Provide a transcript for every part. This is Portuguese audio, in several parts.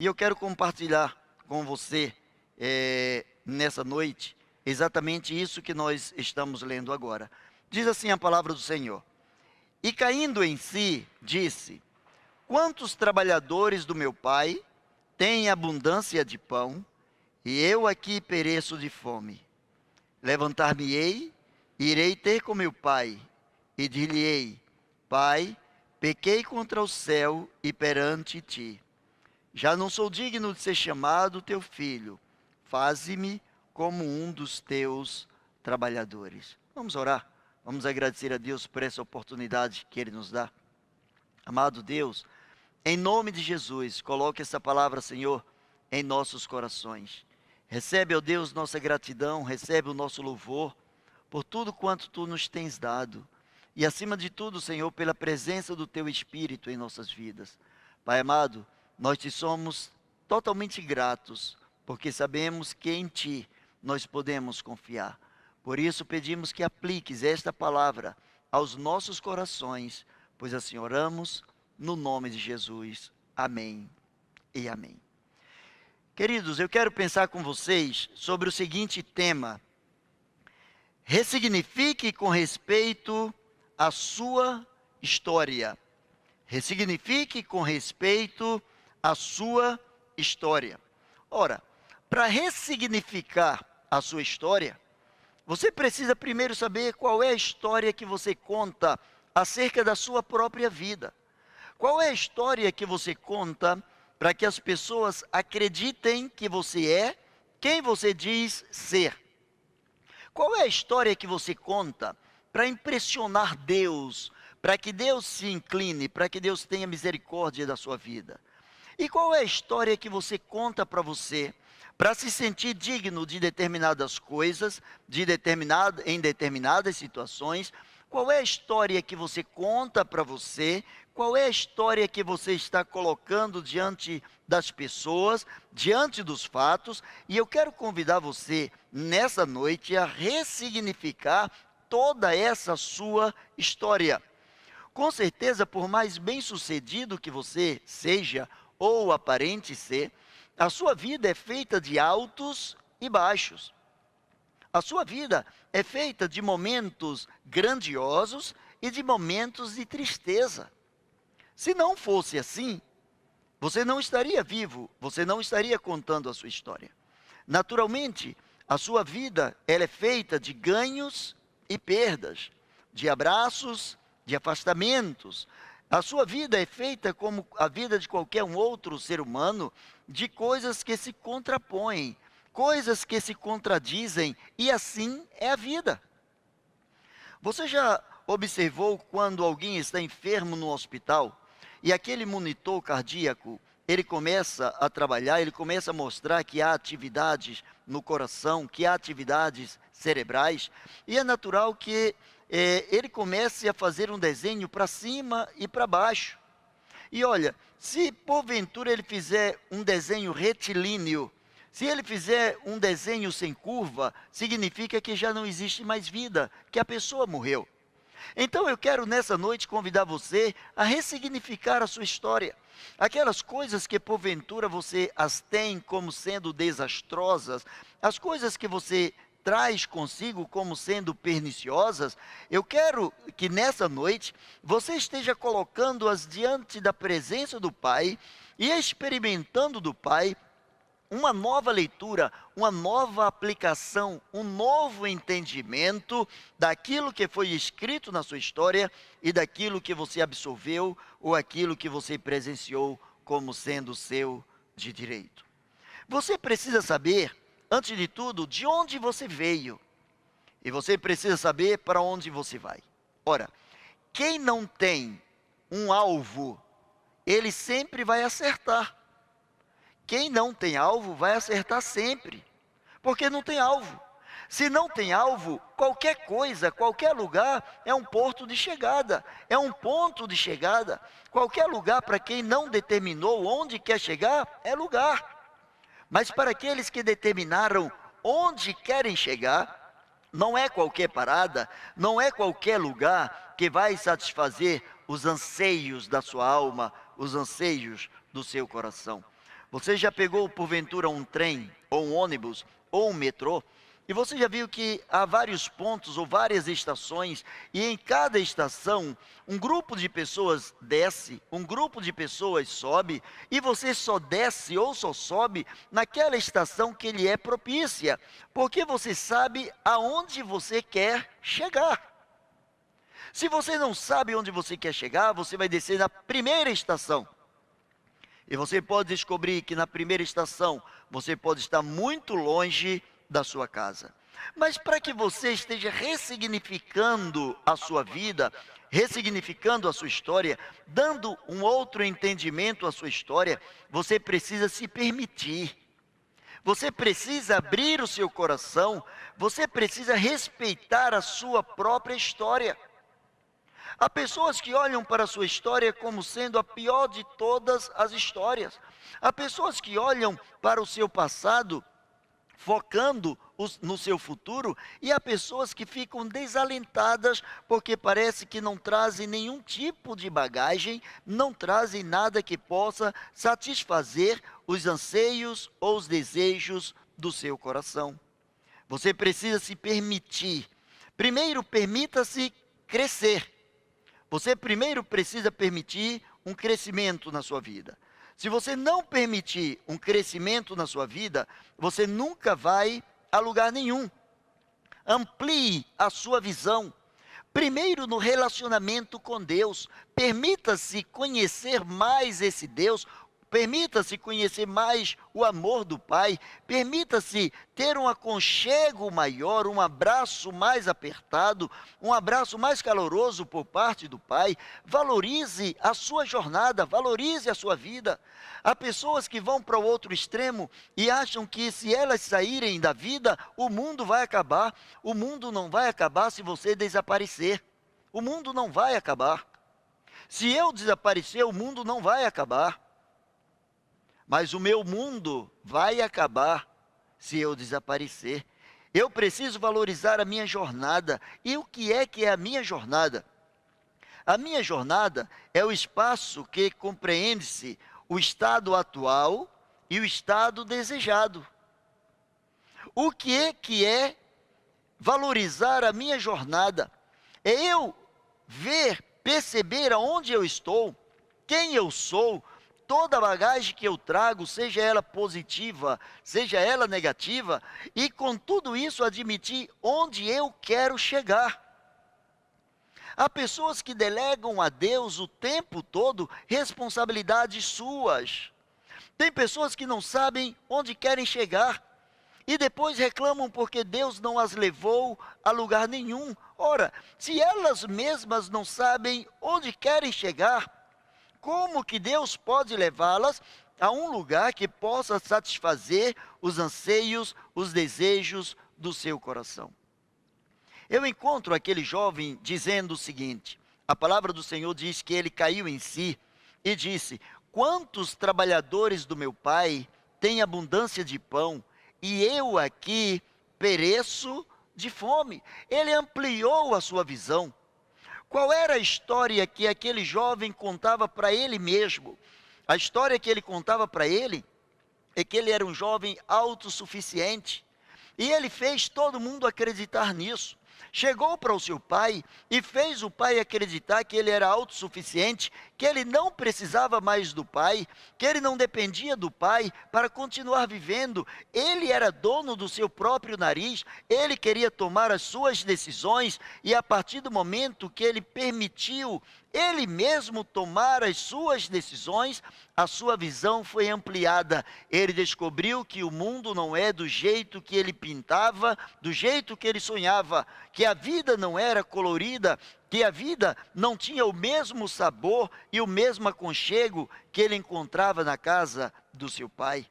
E eu quero compartilhar com você, nessa noite, exatamente isso que nós estamos lendo agora. Diz assim a palavra do Senhor: E caindo em si, disse: Quantos trabalhadores do meu pai têm abundância de pão, e eu aqui pereço de fome? Levantar-me-ei, irei ter com meu pai, e dir-lhe-ei: Pai, pequei contra o céu e perante ti. Já não sou digno de ser chamado teu filho. Faze-me como um dos teus trabalhadores. Vamos orar. Vamos agradecer a Deus por essa oportunidade que Ele nos dá. Amado Deus, em nome de Jesus, coloque essa palavra, Senhor, em nossos corações. Recebe, ó Deus, nossa gratidão, recebe o nosso louvor por tudo quanto Tu nos tens dado. E acima de tudo, Senhor, pela presença do Teu Espírito em nossas vidas. Pai amado, nós te somos totalmente gratos, porque sabemos que em Ti nós podemos confiar. Por isso pedimos que apliques esta palavra aos nossos corações, pois assim oramos no nome de Jesus. Amém e amém. Queridos, eu quero pensar com vocês sobre o seguinte tema: ressignifique com respeito à sua história. Ressignifique com respeito à sua história. Ora, para ressignificar a sua história, você precisa primeiro saber qual é a história que você conta acerca da sua própria vida. Qual é a história que você conta para que as pessoas acreditem que você é quem você diz ser? Qual é a história que você conta para impressionar Deus, para que Deus se incline, para que Deus tenha misericórdia da sua vida? E qual é a história que você conta para você, para se sentir digno de determinadas coisas, em determinadas situações? Qual é a história que você conta para você? Qual é a história que você está colocando diante das pessoas, diante dos fatos? E eu quero convidar você, nessa noite, a ressignificar toda essa sua história. Com certeza, por mais bem-sucedido que você seja, ou aparente ser, a sua vida é feita de altos e baixos. A sua vida é feita de momentos grandiosos e de momentos de tristeza. Se não fosse assim, você não estaria vivo, você não estaria contando a sua história. Naturalmente, a sua vida ela é feita de ganhos e perdas, de abraços, de afastamentos. A sua vida é feita como a vida de qualquer um outro ser humano, de coisas que se contrapõem, coisas que se contradizem, e assim é a vida. Você já observou quando alguém está enfermo no hospital e aquele monitor cardíaco, ele começa a trabalhar, ele começa a mostrar que há atividades no coração, que há atividades cerebrais, e é natural que ele comece a fazer um desenho para cima e para baixo. E olha, se porventura ele fizer um desenho retilíneo, se ele fizer um desenho sem curva, significa que já não existe mais vida, que a pessoa morreu. Então eu quero nessa noite convidar você a ressignificar a sua história. Aquelas coisas que porventura você as tem como sendo desastrosas, as coisas que você traz consigo como sendo perniciosas, eu quero que nessa noite você esteja colocando-as diante da presença do Pai e experimentando do Pai uma nova leitura, uma nova aplicação, um novo entendimento daquilo que foi escrito na sua história e daquilo que você absorveu ou aquilo que você presenciou como sendo seu de direito. Você precisa saber, antes de tudo, de onde você veio. E você precisa saber para onde você vai. Ora, quem não tem um alvo, ele sempre vai acertar. Quem não tem alvo vai acertar sempre, porque não tem alvo. Se não tem alvo, qualquer coisa, qualquer lugar é um porto de chegada, é um ponto de chegada. Qualquer lugar para quem não determinou onde quer chegar é lugar. Mas para aqueles que determinaram onde querem chegar, não é qualquer parada, não é qualquer lugar que vai satisfazer os anseios da sua alma, os anseios do seu coração. Você já pegou porventura um trem, ou um ônibus, ou um metrô? E você já viu que há vários pontos ou várias estações, e em cada estação, um grupo de pessoas desce, um grupo de pessoas sobe, e você só desce ou só sobe naquela estação que lhe é propícia, porque você sabe aonde você quer chegar. Se você não sabe onde você quer chegar, você vai descer na primeira estação. E você pode descobrir que na primeira estação você pode estar muito longe da sua casa. Mas para que você esteja ressignificando a sua vida, ressignificando a sua história, dando um outro entendimento à sua história, você precisa se permitir. Você precisa abrir o seu coração, você precisa respeitar a sua própria história. Há pessoas que olham para a sua história como sendo a pior de todas as histórias. Há pessoas que olham para o seu passado focando no seu futuro, e há pessoas que ficam desalentadas porque parece que não trazem nenhum tipo de bagagem, não trazem nada que possa satisfazer os anseios ou os desejos do seu coração. Você precisa se permitir. Primeiro, permita-se crescer. Você primeiro precisa permitir um crescimento na sua vida. Se você não permitir um crescimento na sua vida, você nunca vai a lugar nenhum. Amplie a sua visão. Primeiro no relacionamento com Deus. Permita-se conhecer mais esse Deus. Permita-se conhecer mais o amor do Pai. Permita-se ter um aconchego maior, um abraço mais apertado, um abraço mais caloroso por parte do Pai. Valorize a sua jornada, valorize a sua vida. Há pessoas que vão para o outro extremo e acham que se elas saírem da vida, o mundo vai acabar. O mundo não vai acabar se você desaparecer. O mundo não vai acabar. Se eu desaparecer, o mundo não vai acabar. Mas o meu mundo vai acabar se eu desaparecer. Eu preciso valorizar a minha jornada. E o que é a minha jornada? A minha jornada é o espaço que compreende-se o estado atual e o estado desejado. O que é valorizar a minha jornada? É eu ver, perceber aonde eu estou, quem eu sou, toda a bagagem que eu trago, seja ela positiva, seja ela negativa, e com tudo isso admitir onde eu quero chegar. Há pessoas que delegam a Deus o tempo todo responsabilidades suas. Tem pessoas que não sabem onde querem chegar e depois reclamam porque Deus não as levou a lugar nenhum. Ora, se elas mesmas não sabem onde querem chegar, como que Deus pode levá-las a um lugar que possa satisfazer os anseios, os desejos do seu coração? Eu encontro aquele jovem dizendo o seguinte: a palavra do Senhor diz que ele caiu em si e disse: quantos trabalhadores do meu pai têm abundância de pão e eu aqui pereço de fome? Ele ampliou a sua visão. Qual era a história que aquele jovem contava para ele mesmo? A história que ele contava para ele é que ele era um jovem autossuficiente. E ele fez todo mundo acreditar nisso. Chegou para o seu pai e fez o pai acreditar que ele era autossuficiente, que ele não precisava mais do pai, que ele não dependia do pai para continuar vivendo. Ele era dono do seu próprio nariz, ele queria tomar as suas decisões, e a partir do momento que ele permitiu ele mesmo tomar as suas decisões, a sua visão foi ampliada. Ele descobriu que o mundo não é do jeito que ele pintava, do jeito que ele sonhava, que a vida não era colorida, que a vida não tinha o mesmo sabor e o mesmo aconchego que ele encontrava na casa do seu pai.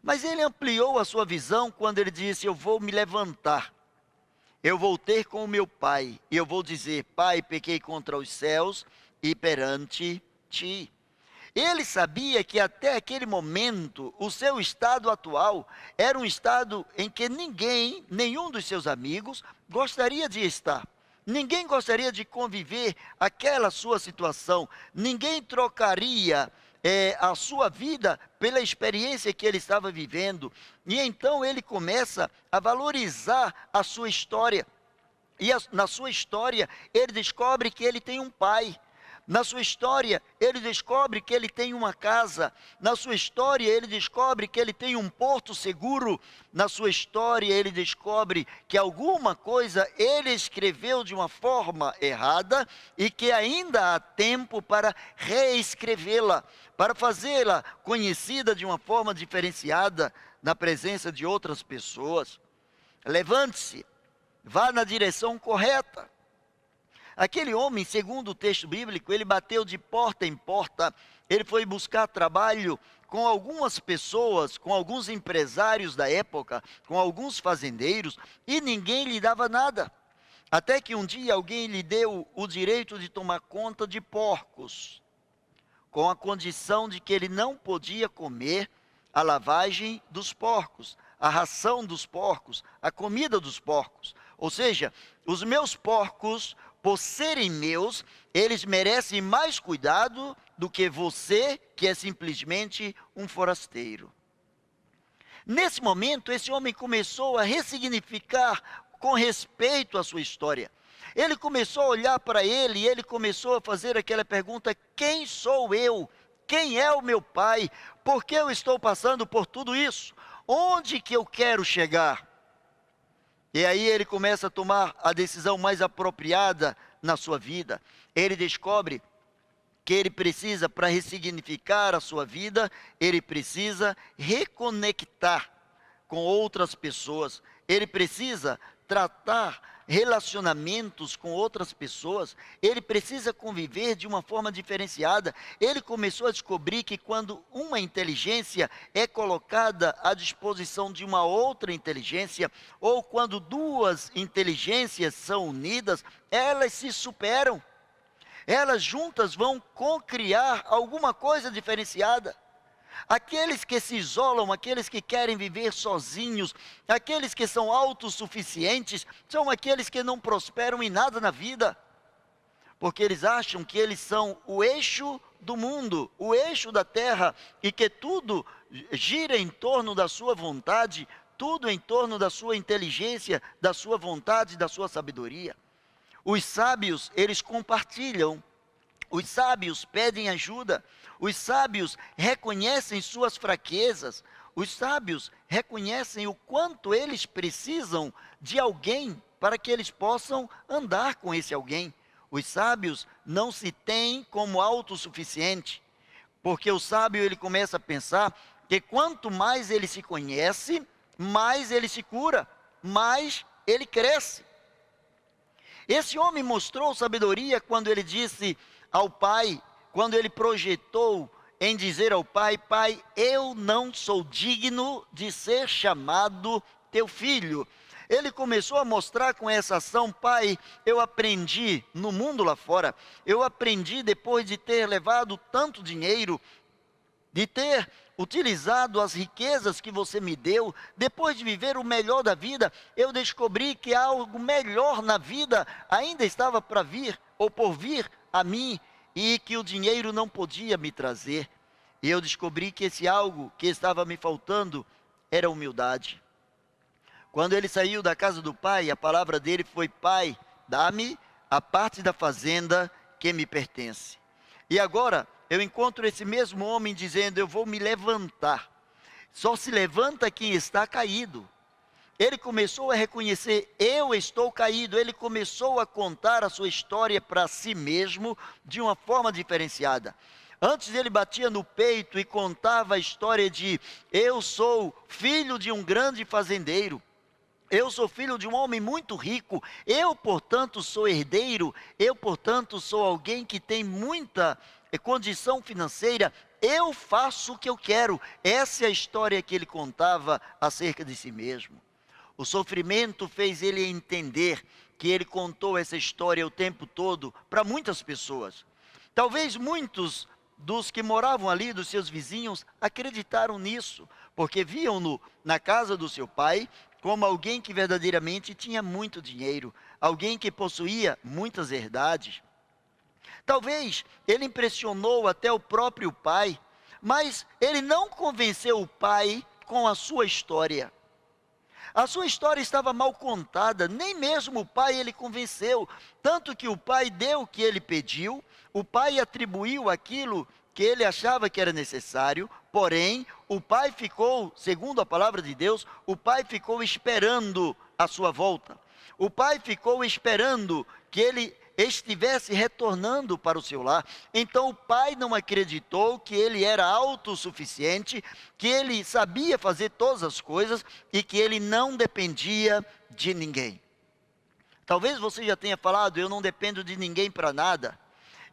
Mas ele ampliou a sua visão quando ele disse: eu vou me levantar. Eu vou ter com o meu pai, e eu vou dizer: pai, pequei contra os céus e perante ti. Ele sabia que até aquele momento, o seu estado atual era um estado em que ninguém, nenhum dos seus amigos, gostaria de estar. Ninguém gostaria de conviver aquela sua situação. Ninguém trocaria a sua vida pela experiência que ele estava vivendo. E então ele começa a valorizar a sua história. E na sua história, ele descobre que ele tem um pai. Na sua história, ele descobre que ele tem uma casa. Na sua história, ele descobre que ele tem um porto seguro. Na sua história, ele descobre que alguma coisa ele escreveu de uma forma errada e que ainda há tempo para reescrevê-la, para fazê-la conhecida de uma forma diferenciada na presença de outras pessoas. Levante-se, vá na direção correta. Aquele homem, segundo o texto bíblico, ele bateu de porta em porta, ele foi buscar trabalho com algumas pessoas, com alguns empresários da época, com alguns fazendeiros, e ninguém lhe dava nada. Até que um dia alguém lhe deu o direito de tomar conta de porcos, com a condição de que ele não podia comer a lavagem dos porcos, a ração dos porcos, a comida dos porcos. Ou seja, os meus porcos, por serem meus, eles merecem mais cuidado do que você, que é simplesmente um forasteiro. Nesse momento, esse homem começou a ressignificar com respeito à sua história. Ele começou a olhar para ele e ele começou a fazer aquela pergunta: quem sou eu? Quem é o meu pai? Por que eu estou passando por tudo isso? Onde que eu quero chegar? E aí ele começa a tomar a decisão mais apropriada na sua vida. Ele descobre que ele precisa, para ressignificar a sua vida, ele precisa reconectar com outras pessoas. Ele precisa tratar relacionamentos com outras pessoas. Ele precisa conviver de uma forma diferenciada. Ele começou a descobrir que quando uma inteligência é colocada à disposição de uma outra inteligência, ou quando duas inteligências são unidas, elas se superam. Elas juntas vão co-criar alguma coisa diferenciada. Aqueles que se isolam, aqueles que querem viver sozinhos, aqueles que são autossuficientes, são aqueles que não prosperam em nada na vida, porque eles acham que eles são o eixo do mundo, o eixo da terra, e que tudo gira em torno da sua vontade, tudo em torno da sua inteligência, da sua vontade, da sua sabedoria. Os sábios, eles compartilham. Os sábios pedem ajuda, os sábios reconhecem suas fraquezas, os sábios reconhecem o quanto eles precisam de alguém para que eles possam andar com esse alguém. Os sábios não se têm como autossuficiente, porque o sábio ele começa a pensar que quanto mais ele se conhece, mais ele se cura, mais ele cresce. Esse homem mostrou sabedoria quando ele disse ao pai, quando ele projetou em dizer ao pai: pai, eu não sou digno de ser chamado teu filho. Ele começou a mostrar com essa ação: pai, eu aprendi no mundo lá fora, eu aprendi depois de ter levado tanto dinheiro, de ter utilizado as riquezas que você me deu, depois de viver o melhor da vida, eu descobri que algo melhor na vida ainda estava para vir, ou por vir a mim, e que o dinheiro não podia me trazer. E eu descobri que esse algo que estava me faltando era humildade. Quando ele saiu da casa do pai, a palavra dele foi: pai, dá-me a parte da fazenda que me pertence. E agora eu encontro esse mesmo homem dizendo: eu vou me levantar. Só se levanta quem está caído. Ele começou a reconhecer: eu estou caído. Ele começou a contar a sua história para si mesmo de uma forma diferenciada. Antes ele batia no peito e contava a história de: eu sou filho de um grande fazendeiro. Eu sou filho de um homem muito rico. Eu, portanto, sou herdeiro. Eu, portanto, sou alguém que tem muita condição financeira. Eu faço o que eu quero. Essa é a história que ele contava acerca de si mesmo. O sofrimento fez ele entender que ele contou essa história o tempo todo para muitas pessoas. Talvez muitos dos que moravam ali, dos seus vizinhos, acreditaram nisso, porque viam-no na casa do seu pai como alguém que verdadeiramente tinha muito dinheiro, alguém que possuía muitas herdades. Talvez ele impressionou até o próprio pai, Mas ele não convenceu o pai com a sua história. A sua história estava mal contada, nem mesmo o pai ele convenceu. Tanto que o pai deu o que ele pediu, o pai atribuiu aquilo que ele achava que era necessário, porém, o pai ficou, segundo a palavra de Deus, o pai ficou esperando a sua volta. O pai ficou esperando que ele estivesse retornando para o seu lar. Então o pai não acreditou que ele era autossuficiente, que ele sabia fazer todas as coisas e que ele não dependia de ninguém. Talvez você já tenha falado: eu não dependo de ninguém para nada.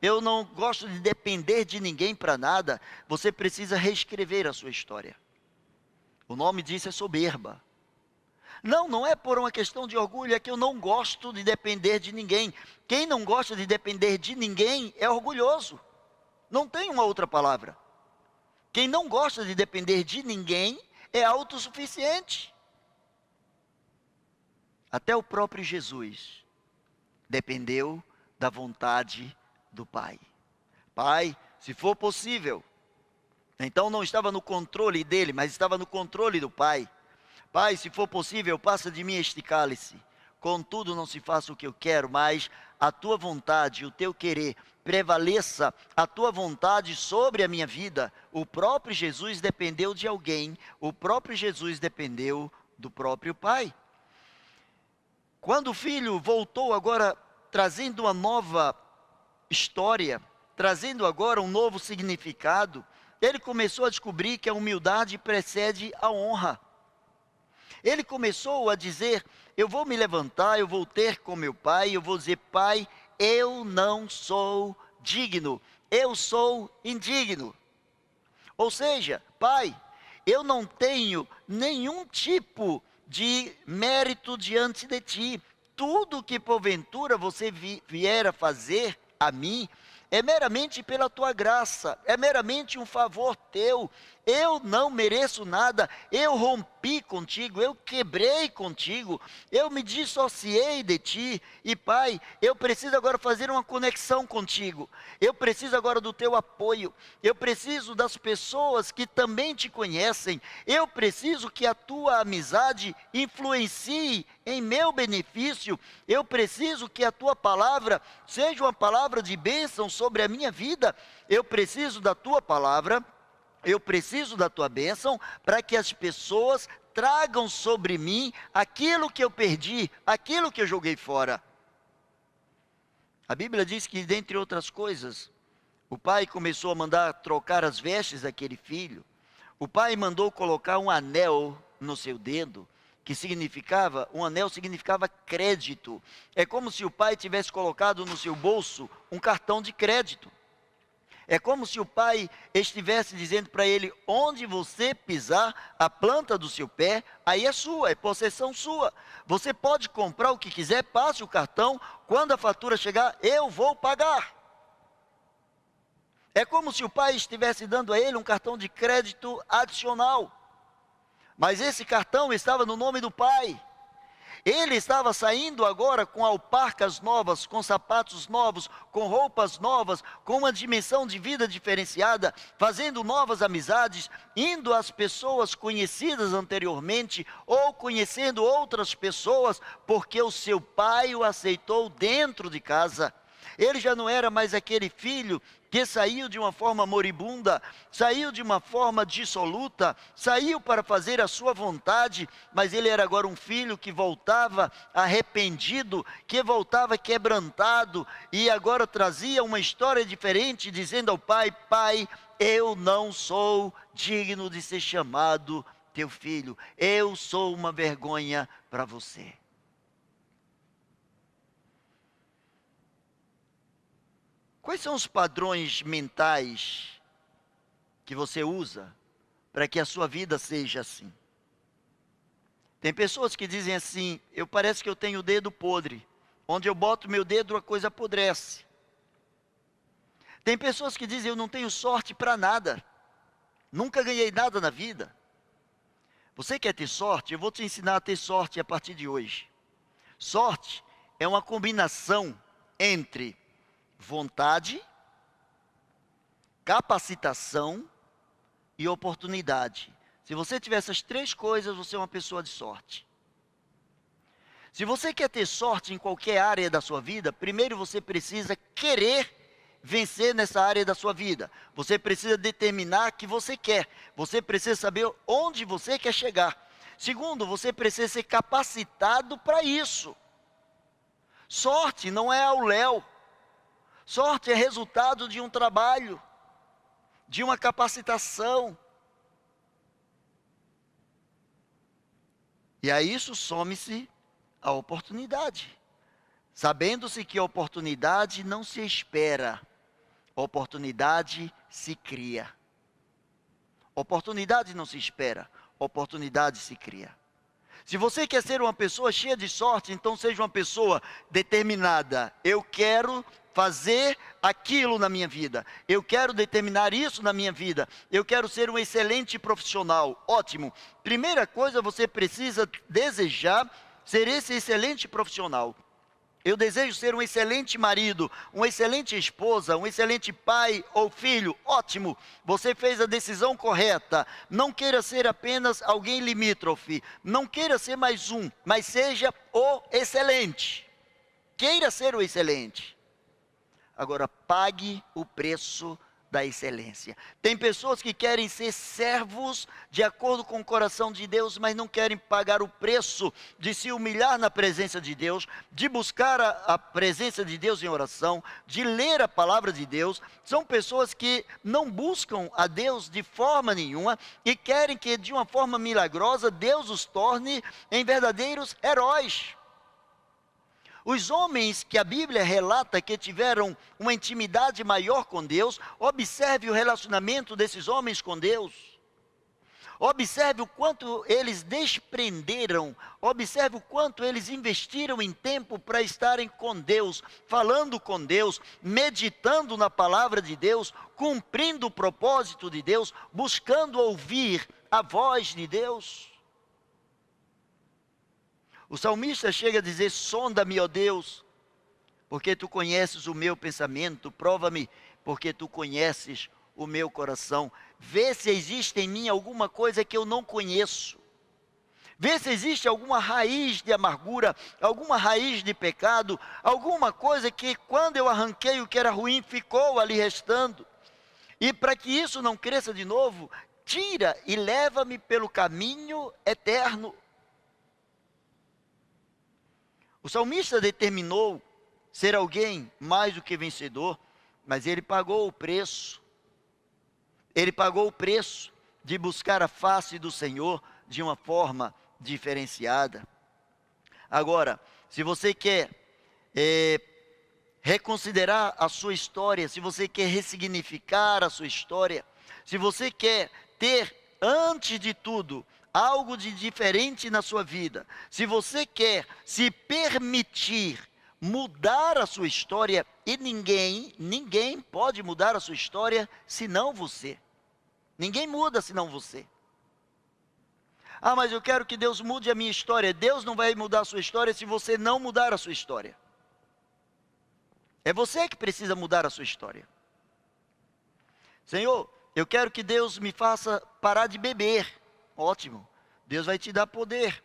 Eu não gosto de depender de ninguém para nada. Você precisa reescrever a sua história. O nome disso é soberba. Não é por uma questão de orgulho, é que eu não gosto de depender de ninguém. Quem não gosta de depender de ninguém é orgulhoso. Não tem uma outra palavra. Quem não gosta de depender de ninguém é autossuficiente. Até o próprio Jesus dependeu da vontade do Pai. Pai, se for possível. Então não estava no controle dele, mas estava no controle do Pai. Pai, se for possível, passa de mim este cálice. Contudo, não se faça o que eu quero, mas a tua vontade, o teu querer, prevaleça a tua vontade sobre a minha vida. O próprio Jesus dependeu de alguém, o próprio Jesus dependeu do próprio Pai. Quando o filho voltou agora trazendo uma nova história, trazendo agora um novo significado, ele começou a descobrir que a humildade precede a honra. Ele começou a dizer: eu vou me levantar, eu vou ter com meu pai, eu vou dizer: pai, eu não sou digno, eu sou indigno. Ou seja, pai, eu não tenho nenhum tipo de mérito diante de ti. Tudo que porventura você vier a fazer a mim, é meramente pela tua graça, é meramente um favor teu. Eu não mereço nada, eu rompi contigo, eu quebrei contigo, eu me dissociei de ti. E pai, eu preciso agora fazer uma conexão contigo, eu preciso agora do teu apoio, eu preciso das pessoas que também te conhecem, eu preciso que a tua amizade influencie em meu benefício, eu preciso que a tua palavra seja uma palavra de bênção sobre a minha vida, eu preciso da tua palavra, eu preciso da tua bênção para que as pessoas tragam sobre mim aquilo que eu perdi, aquilo que eu joguei fora. A Bíblia diz que, dentre outras coisas, o pai começou a mandar trocar as vestes daquele filho. O pai mandou colocar um anel no seu dedo, que significava, um anel significava crédito. É como se o pai tivesse colocado no seu bolso um cartão de crédito. É como se o pai estivesse dizendo para ele: onde você pisar a planta do seu pé, aí é sua, é possessão sua. Você pode comprar o que quiser, passe o cartão, quando a fatura chegar, eu vou pagar. É como se o pai estivesse dando a ele um cartão de crédito adicional. Mas esse cartão estava no nome do pai. Ele estava saindo agora com alparcas novas, com sapatos novos, com roupas novas, com uma dimensão de vida diferenciada, fazendo novas amizades, indo às pessoas conhecidas anteriormente ou conhecendo outras pessoas, porque o seu pai o aceitou dentro de casa. Ele já não era mais aquele filho que saiu de uma forma moribunda, saiu de uma forma dissoluta, saiu para fazer a sua vontade, mas ele era agora um filho que voltava arrependido, que voltava quebrantado, e agora trazia uma história diferente, dizendo ao pai: pai, eu não sou digno de ser chamado teu filho, eu sou uma vergonha para você. Quais são os padrões mentais que você usa para que a sua vida seja assim? Tem pessoas que dizem assim: eu parece que eu tenho o dedo podre, onde eu boto meu dedo a coisa apodrece. Tem pessoas que dizem: eu não tenho sorte para nada, nunca ganhei nada na vida. Você quer ter sorte? Eu vou te ensinar a ter sorte a partir de hoje. Sorte é uma combinação entre vontade, capacitação e oportunidade. Se você tiver essas três coisas, você é uma pessoa de sorte. Se você quer ter sorte em qualquer área da sua vida, primeiro você precisa querer vencer nessa área da sua vida. Você precisa determinar o que você quer. Você precisa saber onde você quer chegar. Segundo, você precisa ser capacitado para isso. Sorte não é ao léu. Sorte é resultado de um trabalho, de uma capacitação. E a isso some-se a oportunidade. Sabendo-se que a oportunidade não se espera, a oportunidade se cria. Oportunidade não se espera, oportunidade se cria. Se você quer ser uma pessoa cheia de sorte, então seja uma pessoa determinada. Eu quero fazer aquilo na minha vida. Eu quero determinar isso na minha vida. Eu quero ser um excelente profissional. Ótimo. Primeira coisa, você precisa desejar ser esse excelente profissional. Eu desejo ser um excelente marido, uma excelente esposa, um excelente pai ou filho. Ótimo, você fez a decisão correta. Não queira ser apenas alguém limítrofe. Não queira ser mais um, mas seja o excelente. Queira ser o excelente. Agora, pague o preço da excelência. Tem pessoas que querem ser servos de acordo com o coração de Deus, mas não querem pagar o preço de se humilhar na presença de Deus, de buscar a presença de Deus em oração, de ler a palavra de Deus. São pessoas que não buscam a Deus de forma nenhuma e querem que de uma forma milagrosa Deus os torne em verdadeiros heróis. Os homens que a Bíblia relata que tiveram uma intimidade maior com Deus, observe o relacionamento desses homens com Deus. Observe o quanto eles desprenderam, observe o quanto eles investiram em tempo para estarem com Deus, falando com Deus, meditando na palavra de Deus, cumprindo o propósito de Deus, buscando ouvir a voz de Deus. O salmista chega a dizer: sonda-me, ó Deus, porque tu conheces o meu pensamento, prova-me, porque tu conheces o meu coração. Vê se existe em mim alguma coisa que eu não conheço. Vê se existe alguma raiz de amargura, alguma raiz de pecado, alguma coisa que quando eu arranquei o que era ruim, ficou ali restando. E para que isso não cresça de novo, tira e leva-me pelo caminho eterno. O salmista determinou ser alguém mais do que vencedor, mas ele pagou o preço. Ele pagou o preço de buscar a face do Senhor de uma forma diferenciada. Agora, se você quer reconsiderar a sua história, se você quer ressignificar a sua história, se você quer ter, antes de tudo, algo de diferente na sua vida, se você quer se permitir mudar a sua história, e ninguém pode mudar a sua história senão você. Ninguém muda senão você. Ah, mas eu quero que Deus mude a minha história. Deus não vai mudar a sua história se você não mudar a sua história. É você que precisa mudar a sua história. Senhor, eu quero que Deus me faça parar de beber. Ótimo, Deus vai te dar poder,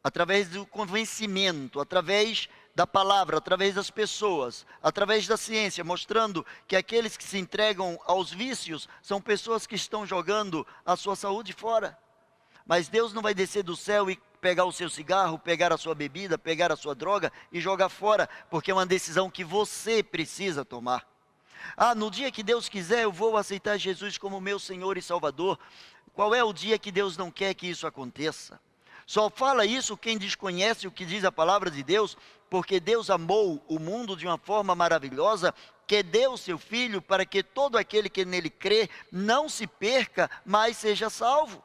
através do convencimento, através da palavra, através das pessoas, através da ciência, mostrando que aqueles que se entregam aos vícios, são pessoas que estão jogando a sua saúde fora. Mas Deus não vai descer do céu e pegar o seu cigarro, pegar a sua bebida, pegar a sua droga e jogar fora, porque é uma decisão que você precisa tomar. Ah, no dia que Deus quiser, eu vou aceitar Jesus como meu Senhor e Salvador. Qual é o dia que Deus não quer que isso aconteça? Só fala isso quem desconhece o que diz a palavra de Deus, porque Deus amou o mundo de uma forma maravilhosa, que deu o seu Filho para que todo aquele que nele crê não se perca, mas seja salvo.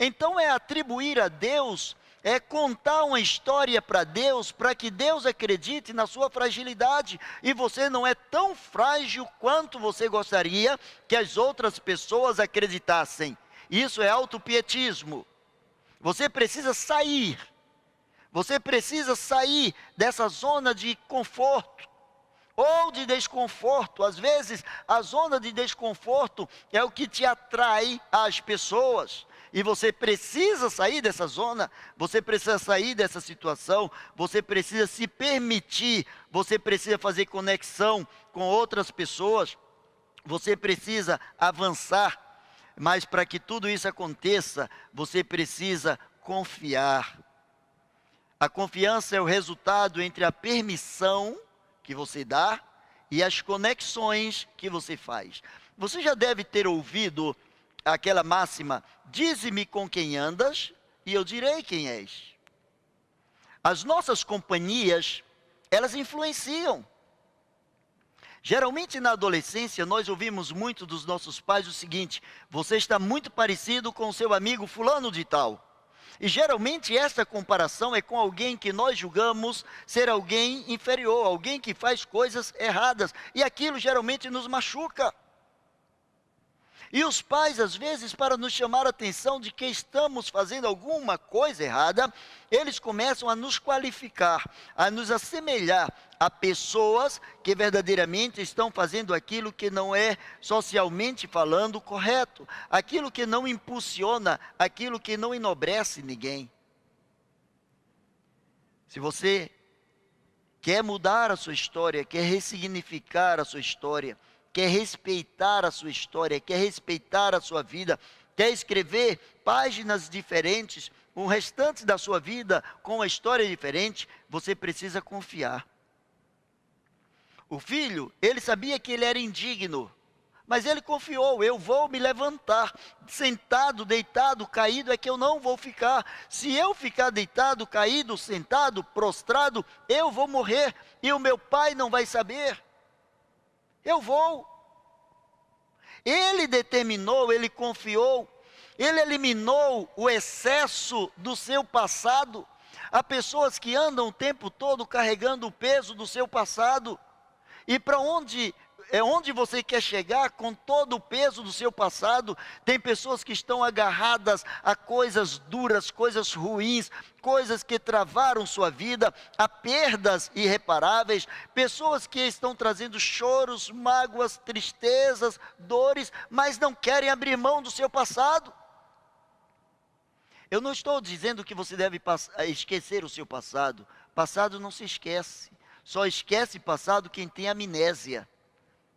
Então é atribuir a Deus, é contar uma história para Deus, para que Deus acredite na sua fragilidade. E você não é tão frágil quanto você gostaria que as outras pessoas acreditassem. Isso é autopietismo. Você precisa sair. Você precisa sair dessa zona de conforto. ou de desconforto. Às vezes, a zona de desconforto é o que te atrai às pessoas. E você precisa sair dessa zona, você precisa sair dessa situação, você precisa se permitir, você precisa fazer conexão com outras pessoas, você precisa avançar. Mas para que tudo isso aconteça, você precisa confiar. A confiança é o resultado entre a permissão que você dá e as conexões que você faz. Você já deve ter ouvido aquela máxima: dize-me com quem andas e eu direi quem és. As nossas companhias, elas influenciam. Geralmente na adolescência nós ouvimos muito dos nossos pais o seguinte: você está muito parecido com o seu amigo fulano de tal. E geralmente essa comparação é com alguém que nós julgamos ser alguém inferior, alguém que faz coisas erradas. E aquilo geralmente nos machuca. E os pais, às vezes, para nos chamar a atenção de que estamos fazendo alguma coisa errada, eles começam a nos qualificar, a nos assemelhar a pessoas que verdadeiramente estão fazendo aquilo que não é, socialmente falando, correto, aquilo que não impulsiona, aquilo que não enobrece ninguém. Se você quer mudar a sua história, quer ressignificar a sua história, quer respeitar a sua história, quer respeitar a sua vida, quer escrever páginas diferentes, o restante da sua vida com uma história diferente, você precisa confiar. O filho, ele sabia que ele era indigno, mas ele confiou: eu vou me levantar, sentado, deitado, caído é que eu não vou ficar. Se eu ficar deitado, caído, sentado, prostrado, eu vou morrer e o meu pai não vai saber. Eu vou. Ele determinou, ele confiou, ele eliminou o excesso do seu passado. Há pessoas que andam o tempo todo carregando o peso do seu passado. E para onde você quer chegar com todo o peso do seu passado? Tem pessoas que estão agarradas a coisas duras, coisas ruins, coisas que travaram sua vida, a perdas irreparáveis, pessoas que estão trazendo choros, mágoas, tristezas, dores, mas não querem abrir mão do seu passado. Eu não estou dizendo que você deve esquecer o seu passado. Passado não se esquece. Só esquece passado quem tem amnésia.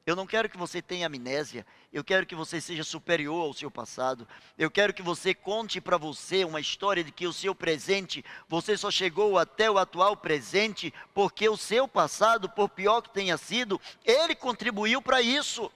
Eu não quero que você tenha amnésia. Eu quero que você seja superior ao seu passado. Eu quero que você conte para você uma história de que o seu presente, você só chegou até o atual presente porque o seu passado, por pior que tenha sido, ele contribuiu para isso.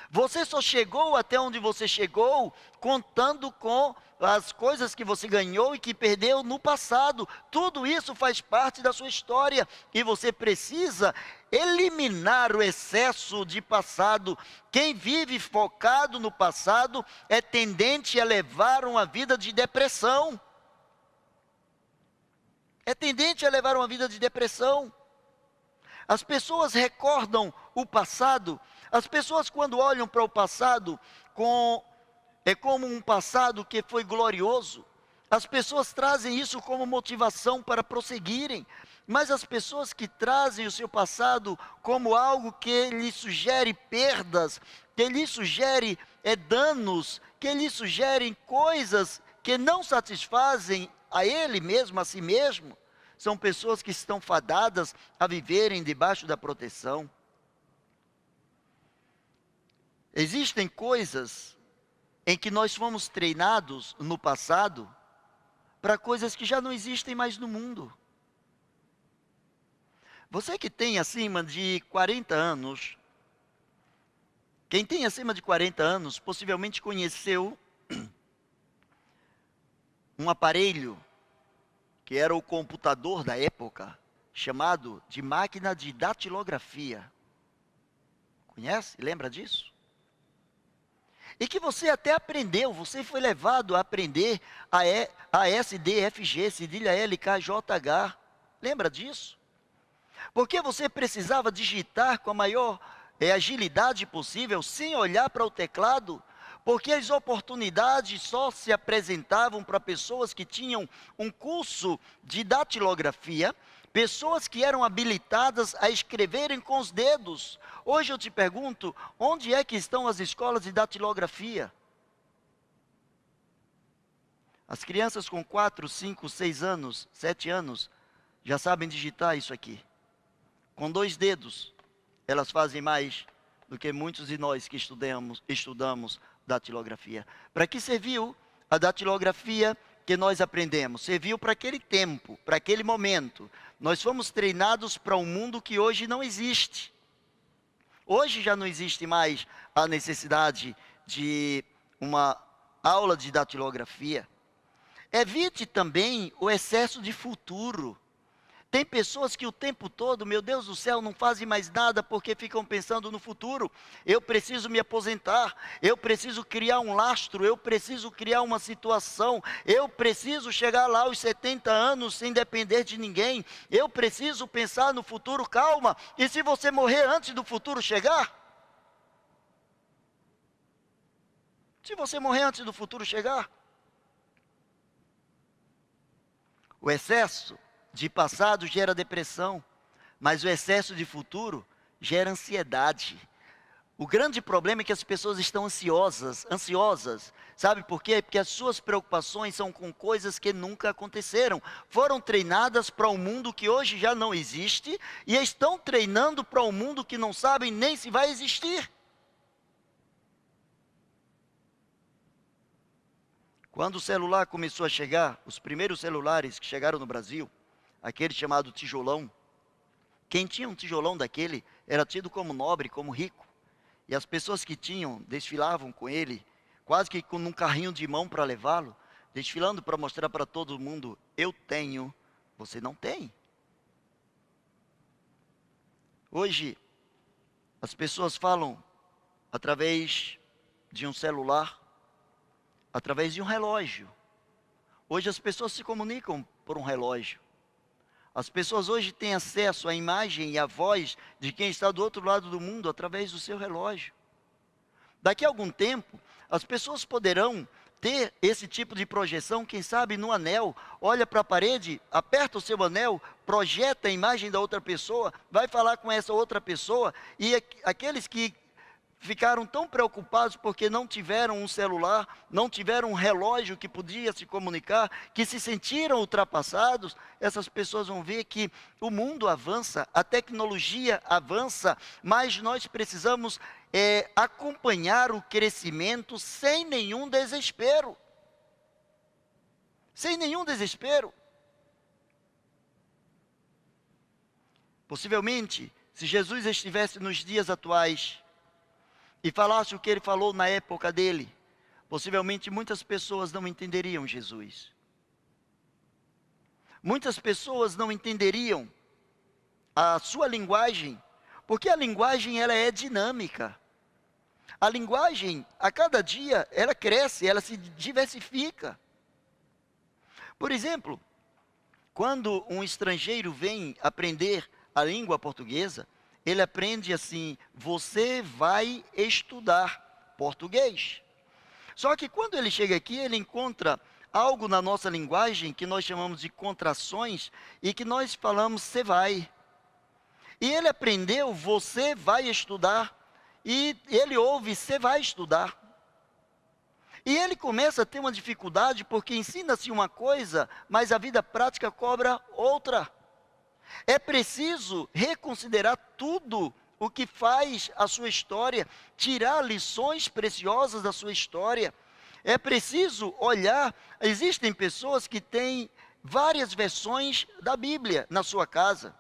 Você só chegou até onde você chegou contando com as coisas que você ganhou e que perdeu no passado. Tudo isso faz parte da sua história e você precisa eliminar o excesso de passado. Quem vive focado no passado é tendente a levar uma vida de depressão. É tendente a levar uma vida de depressão. As pessoas recordam o passado. As pessoas, quando olham para o passado, é como um passado que foi glorioso. As pessoas trazem isso como motivação para prosseguirem. Mas as pessoas que trazem o seu passado como algo que lhe sugere perdas, que lhe sugere danos, que lhe sugerem coisas que não satisfazem a ele mesmo, a si mesmo, são pessoas que estão fadadas a viverem debaixo da proteção. Existem coisas em que nós fomos treinados no passado para coisas que já não existem mais no mundo. Você que tem acima de 40 anos, quem tem acima de 40 anos possivelmente conheceu um aparelho que era o computador da época, chamado de máquina de datilografia. Conhece? Lembra disso? E que você até aprendeu, você foi levado a aprender a SDFG, cedilha LKJH. Lembra disso? Porque você precisava digitar com a maior agilidade possível, sem olhar para o teclado, porque as oportunidades só se apresentavam para pessoas que tinham um curso de datilografia, pessoas que eram habilitadas a escreverem com os dedos. Hoje eu te pergunto, onde é que estão as escolas de datilografia? As crianças com 4, 5, 6 anos, 7 anos, já sabem digitar isso aqui. Com 2 dedos, elas fazem mais do que muitos de nós que estudamos datilografia. Para que serviu a datilografia que nós aprendemos? Serviu para aquele tempo, para aquele momento. Nós fomos treinados para um mundo que hoje não existe. Hoje já não existe mais a necessidade de uma aula de datilografia. Evite também o excesso de futuro. Tem pessoas que o tempo todo, meu Deus do céu, não fazem mais nada porque ficam pensando no futuro. Eu preciso me aposentar, eu preciso criar um lastro, eu preciso criar uma situação, eu preciso chegar lá aos 70 anos sem depender de ninguém, eu preciso pensar no futuro. Calma, e se você morrer antes do futuro chegar? Se você morrer antes do futuro chegar? O excesso de passado gera depressão, mas o excesso de futuro gera ansiedade. O grande problema é que as pessoas estão ansiosas. Sabe por quê? Porque as suas preocupações são com coisas que nunca aconteceram. Foram treinadas para um mundo que hoje já não existe e estão treinando para um mundo que não sabem nem se vai existir. Quando o celular começou a chegar, os primeiros celulares que chegaram no Brasil, aquele chamado tijolão, quem tinha um tijolão daquele era tido como nobre, como rico. E as pessoas que tinham, desfilavam com ele, quase que com um carrinho de mão para levá-lo, desfilando para mostrar para todo mundo, eu tenho, você não tem. Hoje, as pessoas falam através de um celular, através de um relógio. Hoje as pessoas se comunicam por um relógio. As pessoas hoje têm acesso à imagem e à voz de quem está do outro lado do mundo através do seu relógio. Daqui a algum tempo, as pessoas poderão ter esse tipo de projeção, quem sabe no anel, olha para a parede, aperta o seu anel, projeta a imagem da outra pessoa, vai falar com essa outra pessoa, e aqueles que ficaram tão preocupados porque não tiveram um celular, não tiveram um relógio que podia se comunicar, que se sentiram ultrapassados, essas pessoas vão ver que o mundo avança, a tecnologia avança, mas nós precisamos acompanhar o crescimento sem nenhum desespero. Sem nenhum desespero. Possivelmente, se Jesus estivesse nos dias atuais, e falasse o que ele falou na época dele, possivelmente muitas pessoas não entenderiam Jesus. Muitas pessoas não entenderiam a sua linguagem, porque a linguagem ela é dinâmica. A linguagem, a cada dia, ela cresce, ela se diversifica. Por exemplo, quando um estrangeiro vem aprender a língua portuguesa, ele aprende assim, você vai estudar português. Só que quando ele chega aqui, ele encontra algo na nossa linguagem que nós chamamos de contrações e que nós falamos, você vai. E ele aprendeu, você vai estudar, e ele ouve, você vai estudar. E ele começa a ter uma dificuldade porque ensina-se uma coisa, mas a vida prática cobra outra. É preciso reconsiderar tudo o que faz a sua história, tirar lições preciosas da sua história. É preciso olhar, existem pessoas que têm várias versões da Bíblia na sua casa.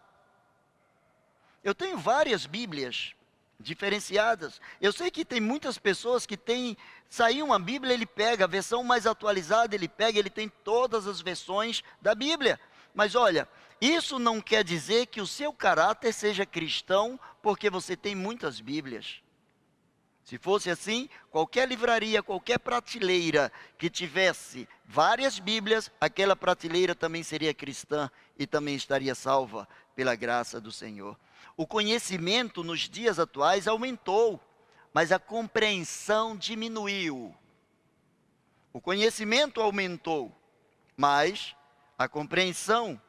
Eu tenho várias Bíblias diferenciadas. Eu sei que tem muitas pessoas que têm, saiu uma Bíblia, ele pega a versão mais atualizada, ele pega, ele tem todas as versões da Bíblia. Mas olha, isso não quer dizer que o seu caráter seja cristão, porque você tem muitas Bíblias. Se fosse assim, qualquer livraria, qualquer prateleira que tivesse várias Bíblias, aquela prateleira também seria cristã e também estaria salva pela graça do Senhor. O conhecimento nos dias atuais aumentou, mas a compreensão diminuiu. O conhecimento aumentou, mas a compreensão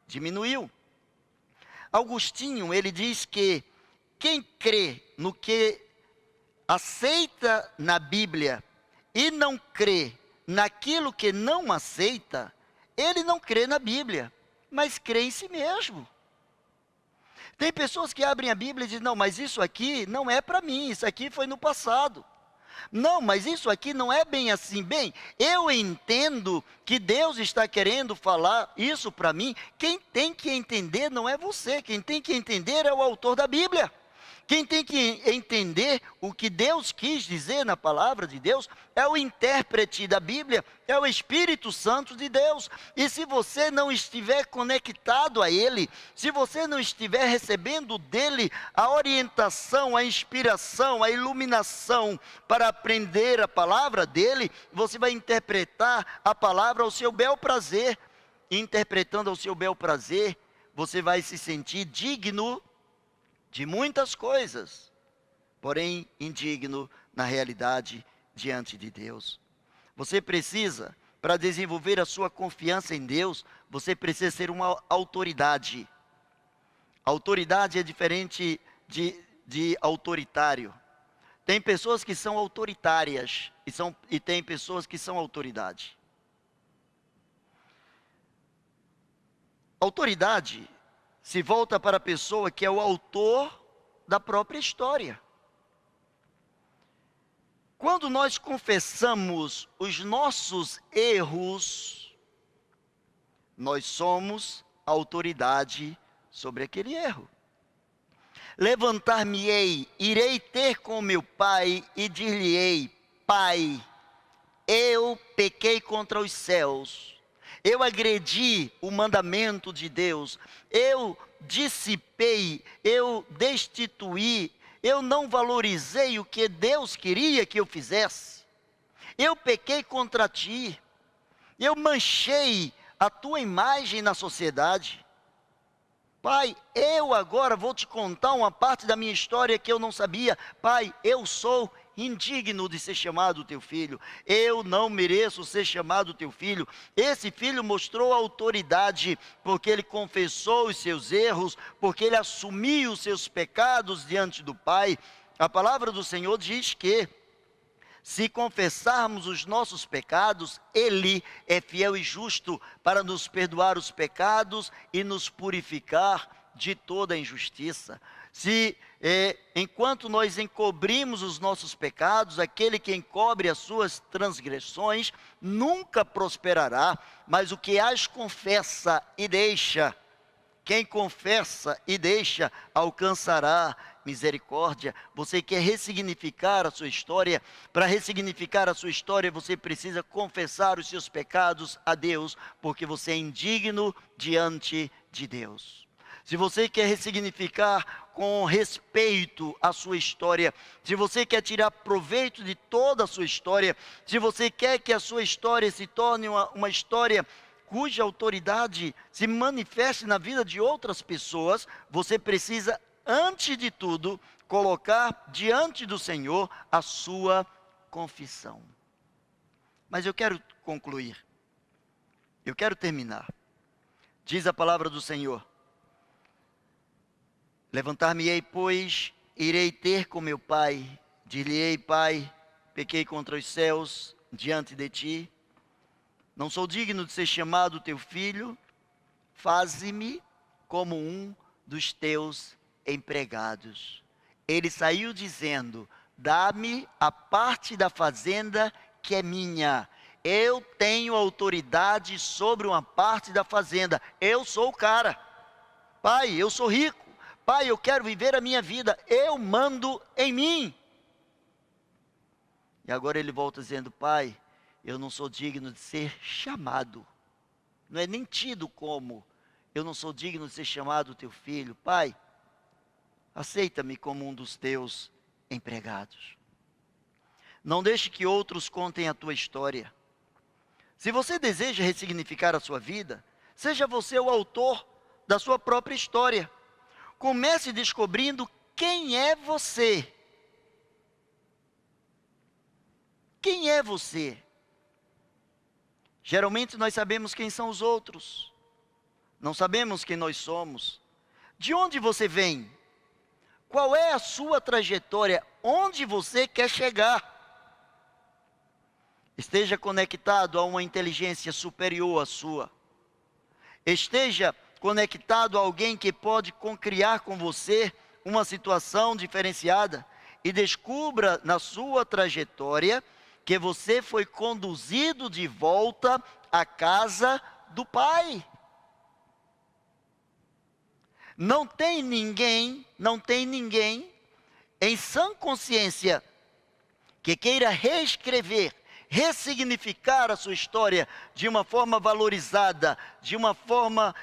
diminuiu. Agostinho, ele diz que quem crê no que aceita na Bíblia e não crê naquilo que não aceita, ele não crê na Bíblia, mas crê em si mesmo. Tem pessoas que abrem a Bíblia e dizem, não, mas isso aqui não é para mim, isso aqui foi no passado. Não, mas isso aqui não é bem assim. Bem, eu entendo que Deus está querendo falar isso para mim. Quem tem que entender não é você, quem tem que entender é o autor da Bíblia. Quem tem que entender o que Deus quis dizer na palavra de Deus é o intérprete da Bíblia, é o Espírito Santo de Deus. E se você não estiver conectado a Ele, se você não estiver recebendo dele a orientação, a inspiração, a iluminação para aprender a palavra dele, você vai interpretar a palavra ao seu bel prazer. E interpretando ao seu bel prazer, você vai se sentir digno de muitas coisas, porém indigno na realidade diante de Deus. Você precisa, para desenvolver a sua confiança em Deus, você precisa ser uma autoridade. Autoridade é diferente de autoritário. Tem pessoas que são autoritárias e tem pessoas que são autoridade. Autoridade se volta para a pessoa que é o autor da própria história. Quando nós confessamos os nossos erros, nós somos a autoridade sobre aquele erro. Levantar-me-ei, irei ter com meu pai e dir-lhe-ei, Pai, eu pequei contra os céus. Eu agredi o mandamento de Deus, eu dissipei, eu destituí, eu não valorizei o que Deus queria que eu fizesse. Eu pequei contra ti, eu manchei a tua imagem na sociedade. Pai, eu agora vou te contar uma parte da minha história que eu não sabia. Pai, eu sou indigno de ser chamado teu filho. Eu não mereço ser chamado teu filho. Esse filho mostrou autoridade, porque ele confessou os seus erros, porque ele assumiu os seus pecados diante do Pai. A palavra do Senhor diz que, se confessarmos os nossos pecados, Ele é fiel e justo para nos perdoar os pecados e nos purificar de toda injustiça. Enquanto nós encobrimos os nossos pecados, aquele que encobre as suas transgressões nunca prosperará, mas o que as confessa e deixa, quem confessa e deixa, alcançará misericórdia. Você quer ressignificar a sua história? Para ressignificar a sua história, você precisa confessar os seus pecados a Deus, porque você é indigno diante de Deus. Se você quer ressignificar com respeito à sua história, se você quer tirar proveito de toda a sua história, se você quer que a sua história se torne uma história cuja autoridade se manifeste na vida de outras pessoas, você precisa, antes de tudo, colocar diante do Senhor a sua confissão. Mas eu quero concluir. Eu quero terminar. Diz a palavra do Senhor: levantar-me-ei, pois, irei ter com meu pai, dir-lhe-ei, Pai, pequei contra os céus diante de ti, não sou digno de ser chamado teu filho, faze-me como um dos teus empregados. Ele saiu dizendo: dá-me a parte da fazenda que é minha. Eu tenho autoridade sobre uma parte da fazenda. Eu sou o cara. Pai, eu sou rico. Pai, eu quero viver a minha vida. Eu mando em mim. E agora ele volta dizendo: Pai, eu não sou digno de ser chamado. Não é nem tido como. Eu não sou digno de ser chamado teu filho. Pai, aceita-me como um dos teus empregados. Não deixe que outros contem a tua história. Se você deseja ressignificar a sua vida, seja você o autor da sua própria história. Comece descobrindo quem é você. Quem é você? Geralmente nós sabemos quem são os outros. Não sabemos quem nós somos. De onde você vem? Qual é a sua trajetória? Onde você quer chegar? Esteja conectado a uma inteligência superior à sua. Esteja conectado a alguém que pode concriar com você uma situação diferenciada. E descubra na sua trajetória que você foi conduzido de volta à casa do Pai. Não tem ninguém em sã consciência que queira reescrever, ressignificar a sua história de uma forma valorizada, de uma forma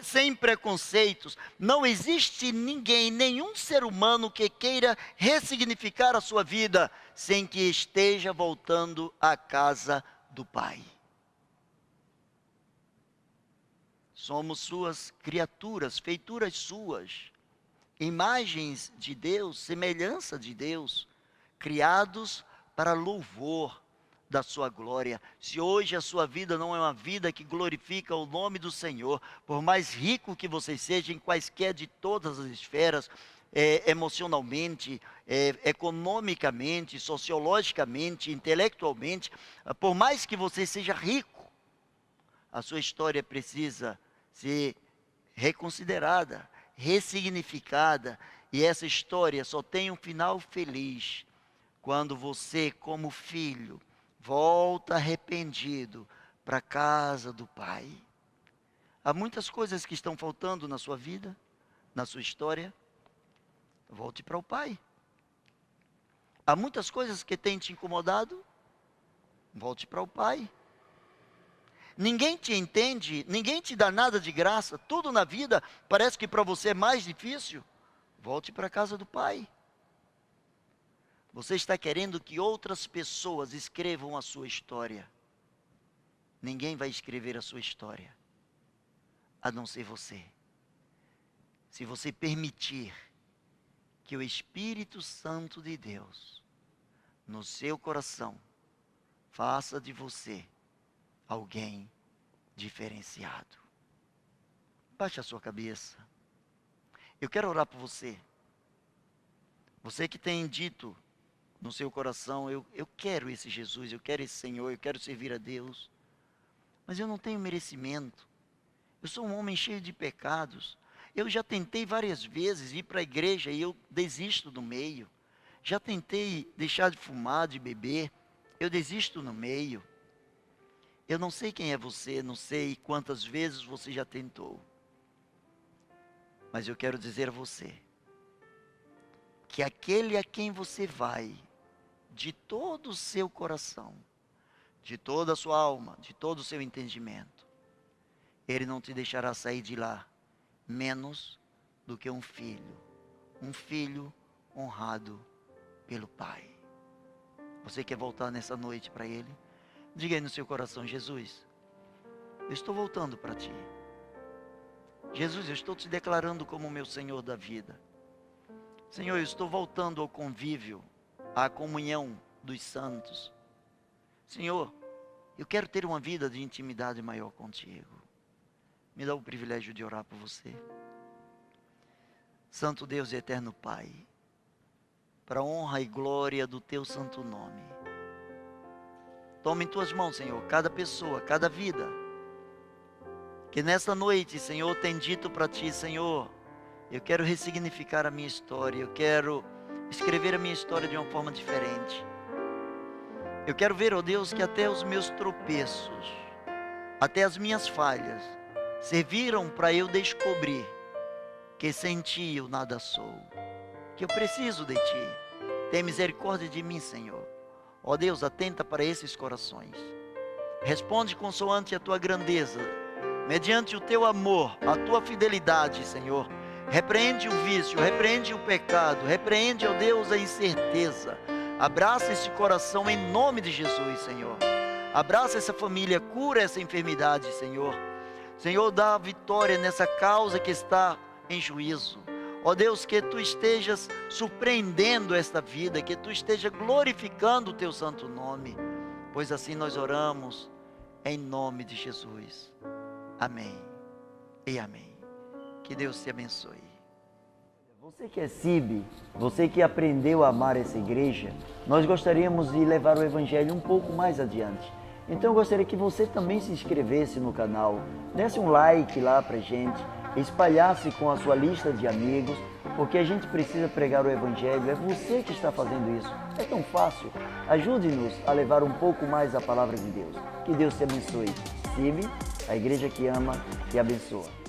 sem preconceitos. Não existe ninguém, nenhum ser humano que queira ressignificar a sua vida sem que esteja voltando à casa do Pai. Somos suas criaturas, feituras suas, imagens de Deus, semelhança de Deus, criados para louvor da sua glória. Se hoje a sua vida não é uma vida que glorifica o nome do Senhor, por mais rico que você seja em quaisquer de todas as esferas, emocionalmente, economicamente, sociologicamente, intelectualmente, por mais que você seja rico, a sua história precisa ser reconsiderada, ressignificada, e essa história só tem um final feliz quando você, como filho, volta arrependido para a casa do Pai. Há muitas coisas que estão faltando na sua vida, na sua história. Volte para o Pai. Há muitas coisas que têm te incomodado. Volte para o Pai. Ninguém te entende, ninguém te dá nada de graça. Tudo na vida parece que para você é mais difícil. Volte para a casa do Pai. Você está querendo que outras pessoas escrevam a sua história. Ninguém vai escrever a sua história, a não ser você. Se você permitir que o Espírito Santo de Deus, no seu coração, faça de você alguém diferenciado. Baixe a sua cabeça. Eu quero orar por você. Você que tem dito no seu coração, eu quero esse Jesus, eu quero esse Senhor, eu quero servir a Deus. Mas eu não tenho merecimento. Eu sou um homem cheio de pecados. Eu já tentei várias vezes ir para a igreja e eu desisto no meio. Já tentei deixar de fumar, de beber. Eu desisto no meio. Eu não sei quem é você, não sei quantas vezes você já tentou. Mas eu quero dizer a você que aquele a quem você vai, de todo o seu coração, de toda a sua alma, de todo o seu entendimento, ele não te deixará sair de lá menos do que um filho honrado pelo Pai. Você quer voltar nessa noite para Ele? Diga aí no seu coração: Jesus, eu estou voltando para Ti. Jesus, eu estou te declarando como meu Senhor da vida. Senhor, eu estou voltando ao convívio, à comunhão dos santos. Senhor, eu quero ter uma vida de intimidade maior contigo. Me dá o privilégio de orar por você. Santo Deus e eterno Pai, para a honra e glória do Teu santo nome, toma em Tuas mãos, Senhor, cada pessoa, cada vida, que nessa noite, Senhor, tem dito para Ti: Senhor, eu quero ressignificar a minha história, eu quero escrever a minha história de uma forma diferente. Eu quero ver, ó Deus, que até os meus tropeços, até as minhas falhas, serviram para eu descobrir que sem Ti eu nada sou, que eu preciso de Ti. Tem misericórdia de mim, Senhor. Ó Deus, atenta para esses corações. Responde consoante a Tua grandeza, mediante o Teu amor, a Tua fidelidade, Senhor. Repreende o vício, repreende o pecado, repreende, ó Deus, a incerteza. Abraça esse coração em nome de Jesus, Senhor. Abraça essa família, cura essa enfermidade, Senhor. Senhor, dá a vitória nessa causa que está em juízo. Ó Deus, que Tu estejas surpreendendo esta vida, que Tu estejas glorificando o Teu santo nome, pois assim nós oramos em nome de Jesus. Amém e amém. Que Deus te abençoe. Você que é CIB, você que aprendeu a amar essa igreja, nós gostaríamos de levar o Evangelho um pouco mais adiante. Então eu gostaria que você também se inscrevesse no canal, desse um like lá pra gente, espalhasse com a sua lista de amigos, porque a gente precisa pregar o Evangelho, é você que está fazendo isso. É tão fácil. Ajude-nos a levar um pouco mais a palavra de Deus. Que Deus te abençoe. CIB, a igreja que ama e abençoa.